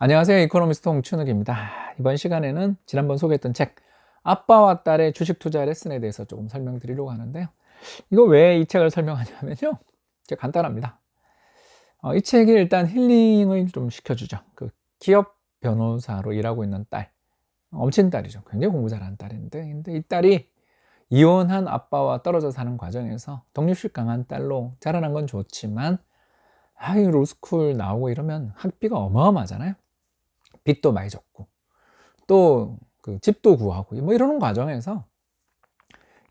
안녕하세요. 이코노미스트 홍춘욱입니다. 이번 시간에는 지난번 소개했던 책 아빠와 딸의 주식 투자 레슨에 대해서 조금 설명드리려고 하는데요. 이거 왜 이 책을 설명하냐면요, 간단합니다. 이 책이 일단 힐링을 좀 시켜주죠. 그 기업 변호사로 일하고 있는 딸, 엄친 딸이죠. 굉장히 공부 잘하는 딸인데, 근데 이 딸이 이혼한 아빠와 떨어져 사는 과정에서 독립식 강한 딸로 자라난 건 좋지만, 이 로스쿨 나오고 이러면 학비가 어마어마하잖아요. 빚도 많이 졌고, 또 그 집도 구하고 뭐 이러는 과정에서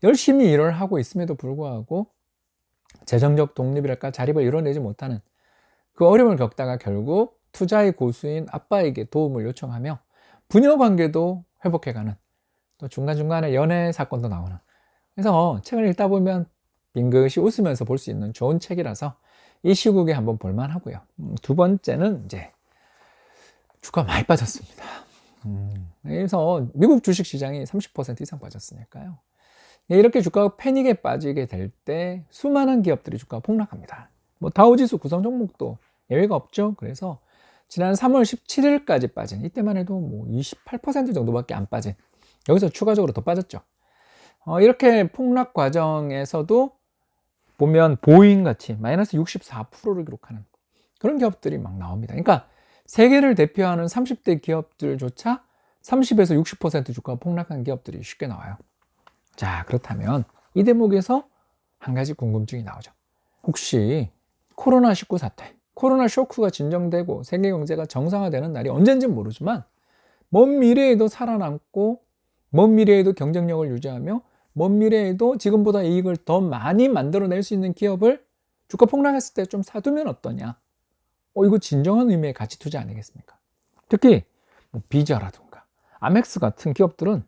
열심히 일을 하고 있음에도 불구하고 재정적 독립이랄까 자립을 이뤄내지 못하는 그 어려움을 겪다가 결국 투자의 고수인 아빠에게 도움을 요청하며 부녀 관계도 회복해가는, 또 중간중간에 연애 사건도 나오는, 그래서 책을 읽다 보면 빙긋이 웃으면서 볼 수 있는 좋은 책이라서 이 시국에 한번 볼만 하고요. 두 번째는 이제 주가 많이 빠졌습니다. 그래서 미국 주식시장이 30% 이상 빠졌으니까요. 이렇게 주가가 패닉에 빠지게 될 때 수많은 기업들이 주가가 폭락합니다. 뭐 다우지수 구성 종목도 예외가 없죠. 그래서 지난 3월 17일까지 빠진, 이때만 해도 뭐 28% 정도밖에 안 빠진, 여기서 추가적으로 더 빠졌죠. 이렇게 폭락 과정에서도 보면 보잉같이 마이너스 64%를 기록하는 그런 기업들이 막 나옵니다. 그러니까 세계를 대표하는 30대 기업들조차 30에서 60% 주가가 폭락한 기업들이 쉽게 나와요. 자, 그렇다면 이 대목에서 한 가지 궁금증이 나오죠. 혹시 코로나19 사태, 코로나 쇼크가 진정되고 세계 경제가 정상화되는 날이 언젠지는 모르지만 먼 미래에도 살아남고 먼 미래에도 경쟁력을 유지하며 먼 미래에도 지금보다 이익을 더 많이 만들어낼 수 있는 기업을 주가 폭락했을 때 좀 사두면 어떠냐? 이거 진정한 의미의 가치 투자 아니겠습니까? 특히 뭐 비자라든가 아멕스 같은 기업들은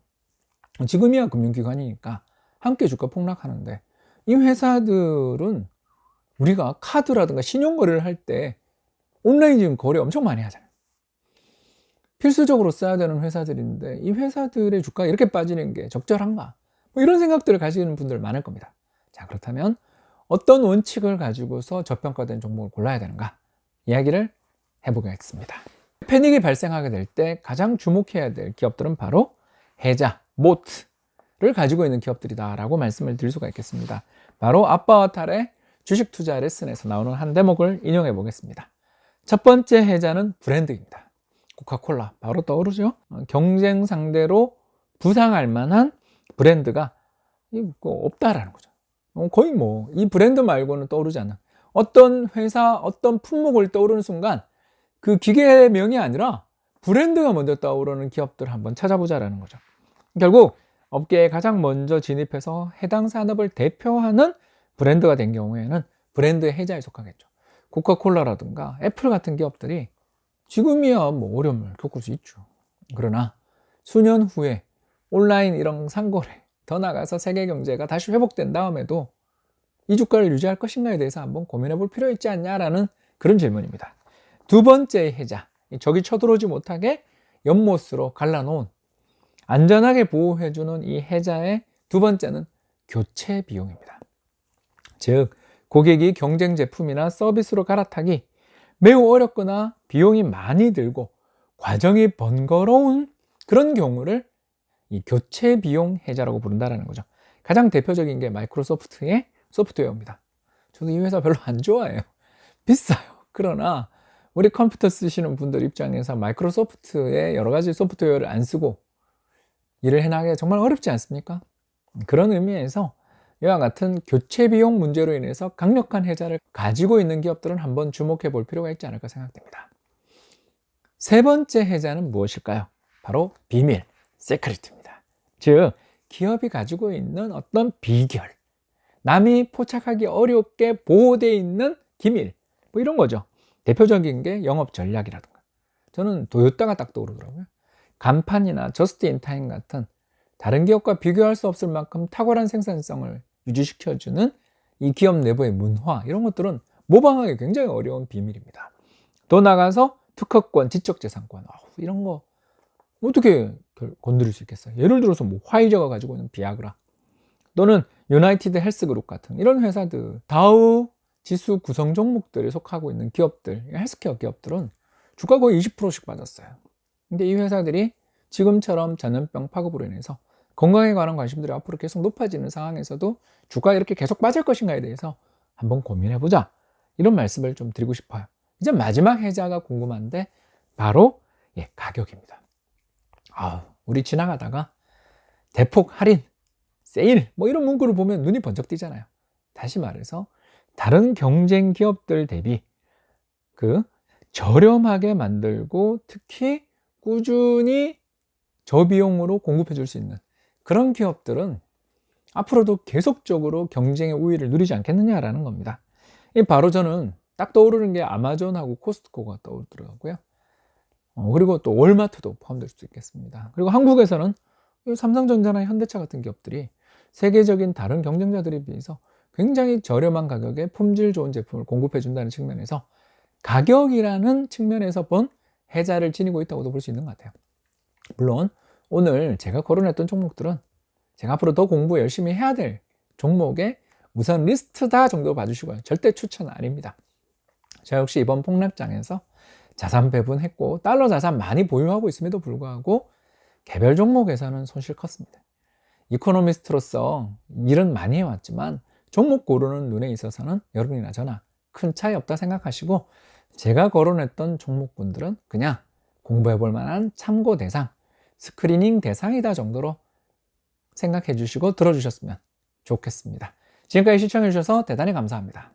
지금이야 금융기관이니까 함께 주가 폭락하는데, 이 회사들은 우리가 카드라든가 신용거래를 할 때 온라인 지금 거래 엄청 많이 하잖아요. 필수적으로 써야 되는 회사들인데 이 회사들의 주가가 이렇게 빠지는 게 적절한가? 뭐 이런 생각들을 가지는 분들 많을 겁니다. 자, 그렇다면 어떤 원칙을 가지고서 저평가된 종목을 골라야 되는가? 이야기를 해보겠습니다. 패닉이 발생하게 될 때 가장 주목해야 될 기업들은 바로 해자, 모트를 가지고 있는 기업들이다 라고 말씀을 드릴 수가 있겠습니다. 바로 아빠와 딸의 주식 투자 레슨에서 나오는 한 대목을 인용해 보겠습니다. 첫 번째 해자는 브랜드입니다. 코카콜라 바로 떠오르죠. 경쟁 상대로 부상할 만한 브랜드가 없다라는 거죠. 거의 뭐 이 브랜드 말고는 떠오르지 않는 어떤 회사, 어떤 품목을 떠오르는 순간 그 기계명이 아니라 브랜드가 먼저 떠오르는 기업들을 한번 찾아보자라는 거죠. 결국 업계에 가장 먼저 진입해서 해당 산업을 대표하는 브랜드가 된 경우에는 브랜드의 해자에 속하겠죠. 코카콜라라든가 애플 같은 기업들이 지금이야 뭐 어려움을 겪을 수 있죠. 그러나 수년 후에 온라인 이런 상거래, 더 나아가서 세계 경제가 다시 회복된 다음에도 이 주가를 유지할 것인가에 대해서 한번 고민해 볼 필요 있지 않냐라는 그런 질문입니다. 두 번째 해자, 적이 쳐들어오지 못하게 연못으로 갈라놓은, 안전하게 보호해주는 이 해자의 두 번째는 교체 비용입니다. 즉, 고객이 경쟁 제품이나 서비스로 갈아타기 매우 어렵거나 비용이 많이 들고 과정이 번거로운 그런 경우를 이 교체 비용 해자라고 부른다는 거죠. 가장 대표적인 게 마이크로소프트의 소프트웨어입니다. 저도 이 회사 별로 안 좋아해요. 비싸요. 그러나 우리 컴퓨터 쓰시는 분들 입장에서 마이크로소프트의 여러 가지 소프트웨어를 안 쓰고 일을 해나가기가 정말 어렵지 않습니까? 그런 의미에서 이와 같은 교체 비용 문제로 인해서 강력한 해자를 가지고 있는 기업들은 한번 주목해 볼 필요가 있지 않을까 생각됩니다. 세 번째 해자는 무엇일까요? 바로 비밀, 시크릿입니다. 즉, 기업이 가지고 있는 어떤 비결, 남이 포착하기 어렵게 보호되어 있는 기밀, 뭐 이런 거죠. 대표적인 게 영업 전략이라든가, 저는 도요타가 딱 떠오르더라고요. 간판이나 저스트 인 타임 같은 다른 기업과 비교할 수 없을 만큼 탁월한 생산성을 유지시켜주는 이 기업 내부의 문화, 이런 것들은 모방하기 굉장히 어려운 비밀입니다. 더 나아가서 특허권, 지적재산권, 이런 거 어떻게 건드릴 수 있겠어요? 예를 들어서 뭐 화이저가 가지고 있는 비아그라, 또는 유나이티드 헬스그룹 같은 이런 회사들, 다우 지수 구성 종목들에 속하고 있는 기업들, 헬스케어 기업들은 주가 거의 20%씩 빠졌어요. 근데 이 회사들이 지금처럼 전염병 파급으로 인해서 건강에 관한 관심들이 앞으로 계속 높아지는 상황에서도 주가가 이렇게 계속 빠질 것인가에 대해서 한번 고민해보자, 이런 말씀을 좀 드리고 싶어요. 이제 마지막 해자가 궁금한데 바로 가격입니다. 우리 지나가다가 대폭 할인, 세일 뭐 이런 문구를 보면 눈이 번쩍 띄잖아요. 다시 말해서 다른 경쟁 기업들 대비 저렴하게 만들고 특히 꾸준히 저비용으로 공급해 줄 수 있는 그런 기업들은 앞으로도 계속적으로 경쟁의 우위를 누리지 않겠느냐라는 겁니다. 바로 저는 딱 떠오르는 게 아마존하고 코스트코가 떠오르더라고요. 그리고 또 월마트도 포함될 수도 있겠습니다. 그리고 한국에서는 삼성전자나 현대차 같은 기업들이 세계적인 다른 경쟁자들에 비해서 굉장히 저렴한 가격에 품질 좋은 제품을 공급해 준다는 측면에서 가격이라는 측면에서 본 해자를 지니고 있다고도 볼 수 있는 것 같아요. 물론 오늘 제가 거론했던 종목들은 제가 앞으로 더 공부 열심히 해야 될 종목의 우선 리스트다 정도 봐주시고요. 절대 추천 아닙니다. 제가 역시 이번 폭락장에서 자산 배분했고 달러 자산 많이 보유하고 있음에도 불구하고 개별 종목에서는 손실 컸습니다. 이코노미스트로서 일은 많이 해왔지만 종목 고르는 눈에 있어서는 여러분이나 저나 큰 차이 없다 생각하시고 제가 거론했던 종목군들은 그냥 공부해 볼 만한 참고 대상, 스크리닝 대상이다 정도로 생각해 주시고 들어주셨으면 좋겠습니다. 지금까지 시청해 주셔서 대단히 감사합니다.